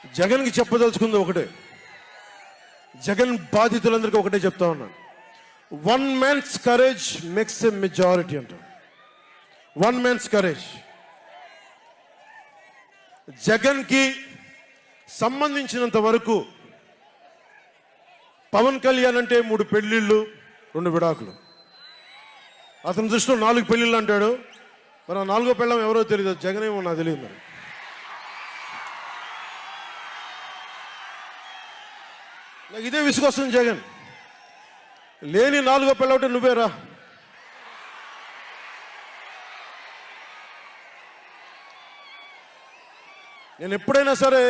జగన్కి చెప్పదలుచుకుంది ఒకటే, జగన్ బాధితులందరికీ ఒకటే చెప్తా ఉన్నాను. One man's courage makes a majority అంట. One man's courage. జగన్కి సంబంధించినంత వరకు పవన్ కళ్యాణ్ అంటే 3 పెళ్లిళ్ళు 2 విడాకులు. అతని దృష్టిలో 4 పెళ్లిళ్ళు అంటాడు. మరి ఆ 4వ పెళ్ళం ఎవరో తెలియదు, జగన్ ఏమో నాకు తెలియదు. మరి నాకు ఇదే విసుగొస్తుంది. జగన్ లేని 4వ పెళ్ళ ఒకటి నువ్వేరా. నేను ఎప్పుడైనా సరే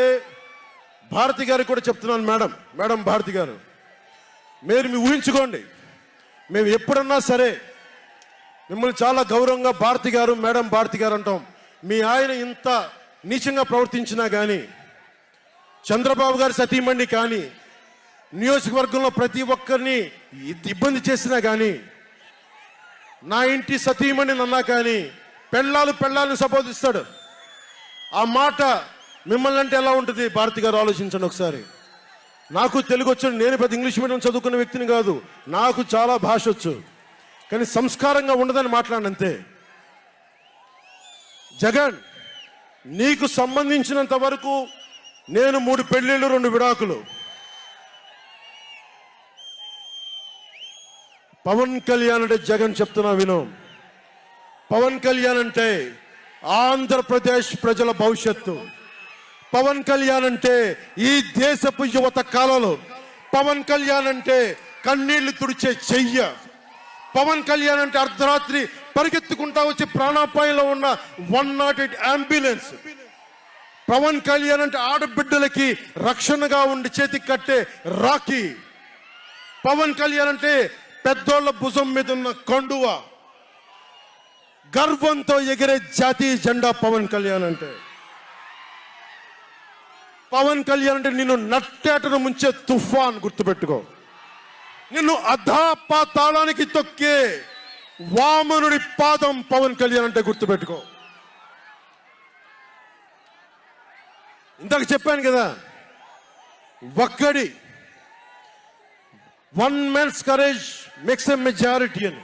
భారతి గారికి కూడా చెప్తున్నాను, మేడం భారతి గారు, మీరు ఊహించుకోండి, మేము ఎప్పుడన్నా సరే మిమ్మల్ని చాలా గౌరవంగా భారతి గారు, మేడం భారతి గారు అంటాం. మీ ఆయన ఇంత నీచంగా ప్రవర్తించినా కానీ, చంద్రబాబు గారి సతీమణి కానీ, నియోజకవర్గంలో ప్రతి ఒక్కరిని ఇబ్బంది చేసినా కానీ, నా ఇంటి సతీమణి నన్నా కానీ పెళ్ళాలను సంబోధిస్తాడు. ఆ మాట మిమ్మల్ని అంటే ఎలా ఉంటుంది భారతి గారు? ఆలోచించండి ఒకసారి. నాకు తెలుగు వచ్చు, నేను పెద్ద ఇంగ్లీష్ మీడియం చదువుకున్న వ్యక్తిని కాదు, నాకు చాలా భాష వచ్చు, కానీ సంస్కారంగా ఉండదని మాట్లాడినంతే. జగన్, నీకు సంబంధించినంత వరకు నేను 3 పెళ్లిళ్ళు 2 విడాకులు. పవన్ కళ్యాణ్ అంటే జగన్ చెప్తున్నా విను, పవన్ కళ్యాణ్ అంటే ఆంధ్రప్రదేశ్ ప్రజల భవిష్యత్తు. పవన్ కళ్యాణ్ అంటే ఈ దేశపు యువత కాలంలో, పవన్ కళ్యాణ్ అంటే కన్నీళ్లు తుడిచే చెయ్య, పవన్ కళ్యాణ్ అంటే అర్ధరాత్రి పరిగెత్తుకుంటా వచ్చి ప్రాణాపాయంలో ఉన్న 108 అంబులెన్స్, పవన్ కళ్యాణ్ అంటే ఆడబిడ్డలకి రక్షణగా ఉండి చేతికి కట్టే రాఖీ, పవన్ కళ్యాణ్ అంటే పెద్దోళ్ల భుజం మీద ఉన్న కండువ, గర్వంతో ఎగిరే జాతీయ జెండా పవన్ కళ్యాణ్ అంటే. పవన్ కళ్యాణ్ అంటే నిన్ను నట్టేటను ముంచే తుఫాన్, గుర్తుపెట్టుకో. నిన్ను అధాపాతాళానికి తొక్కే వామనుడి పాదం పవన్ కళ్యాణ్ అంటే గుర్తుపెట్టుకో. ఇందాక చెప్పాను కదా, ఒక్కడి one man's courage makes a majority అని.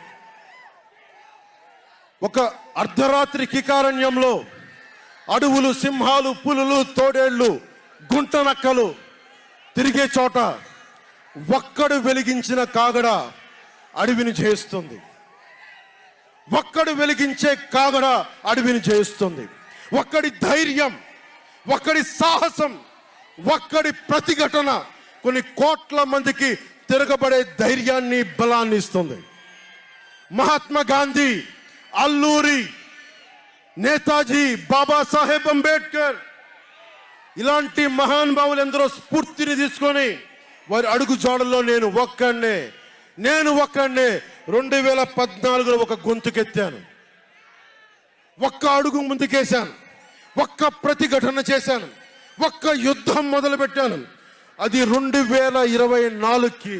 ఒక అర్ధరాత్రి కికారణ్యంలో అడవులు, సింహాలు, పులులు, తోడేళ్లు, గుంటనక్కలు తిరిగే చోట ఒక్కడు వెలిగించిన కాగడ అడవిని జయిస్తుంది. ఒక్కడు వెలిగించే కాగడ అడవిని జయిస్తుంది. ఒక్కడి ధైర్యం, ఒక్కడి సాహసం, ఒక్కడి ప్రతిఘటన కొన్ని కోట్ల మందికి తిరగబడే ధైర్యాన్ని, బలాన్ని ఇస్తుంది. మహాత్మా గాంధీ, అల్లూరి, నేతాజీ, బాబాసాహెబ్ అంబేద్కర్ ఇలాంటి మహానుభావులు ఎందరో స్ఫూర్తిని తీసుకొని వారి అడుగు జాడల్లో నేను ఒక్కడే 2014లో ఒక గొంతుకెత్తాను, ఒక్క అడుగు ముందుకేశాను, ఒక్క ప్రతిఘటన చేశాను, ఒక్క యుద్ధం మొదలుపెట్టాను. అది 2024కి.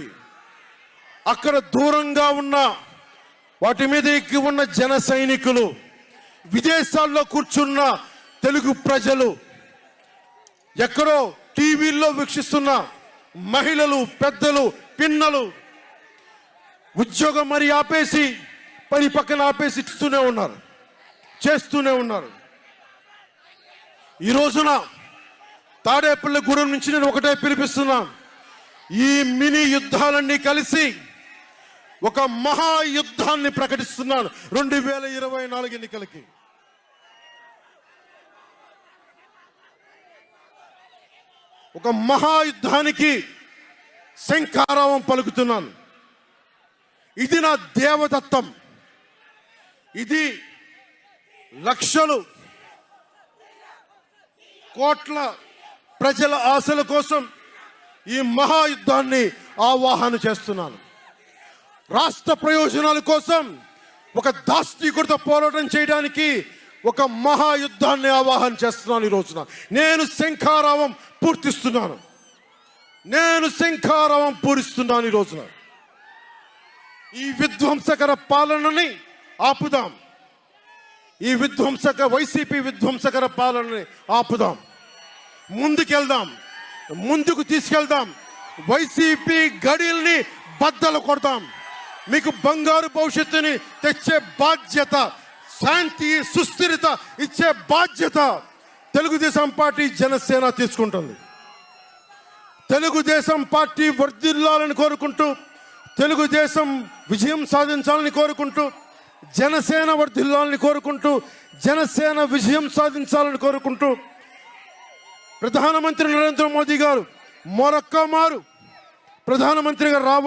అక్కడ దూరంగా ఉన్న వాటి మీద ఎక్కి ఉన్న జన సైనికులు, విదేశాల్లో కూర్చున్న తెలుగు ప్రజలు, ఎక్కడో టీవీల్లో వీక్షిస్తున్న మహిళలు, పెద్దలు, పిన్నలు ఉద్యోగం మరి ఆపేసి పని పక్కన ఆపేసి చేస్తూనే ఉన్నారు. ఈ రోజున తాడేపల్లిగూడెం నుంచి నేను ఒకటే పిలిపిస్తున్నా, ఈ మినీ యుద్ధాలన్నీ కలిసి ఒక మహాయుద్ధాన్ని ప్రకటిస్తున్నాను 2024 ఎన్నికలకి. ఒక మహాయుద్ధానికి శంఖారావం పలుకుతున్నాను. ఇది నా దేవదత్తం. ఇది లక్షలు కోట్ల ప్రజల ఆశల కోసం ఈ మహాయుద్ధాన్ని ఆవాహన చేస్తున్నాను. రాష్ట్ర ప్రయోజనాల కోసం ఒక దాష్టీకుడితో పోరాటం చేయడానికి ఒక మహాయుద్ధాన్ని ఆవాహన చేస్తున్నాను. ఈ రోజున నేను శంఖారావం పూరిస్తున్నాను. ఈ రోజున ఈ విధ్వంసకర పాలనని ఆపుదాం. ఈ వైసీపీ విధ్వంసకర పాలనని ఆపుదాం. ముందుకెళ్దాం, ముందుకు తీసుకెళ్దాం. వైసీపీ గడిల్ని బద్దలు కొడదాం. మీకు బంగారు భవిష్యత్తుని తెచ్చే బాధ్యత, శాంతి సుస్థిరత ఇచ్చే బాధ్యత తెలుగుదేశం పార్టీ, జనసేన తీసుకుంటుంది. తెలుగుదేశం పార్టీ వర్ధిల్లాలని కోరుకుంటూ, తెలుగుదేశం విజయం సాధించాలని కోరుకుంటూ, జనసేన వర్ధిల్లాలని కోరుకుంటూ, జనసేన విజయం సాధించాలని కోరుకుంటూ, ప్రధానమంత్రి నరేంద్ర మోదీ గారు మరొక్క మారు ప్రధానమంత్రిగా రావాలి.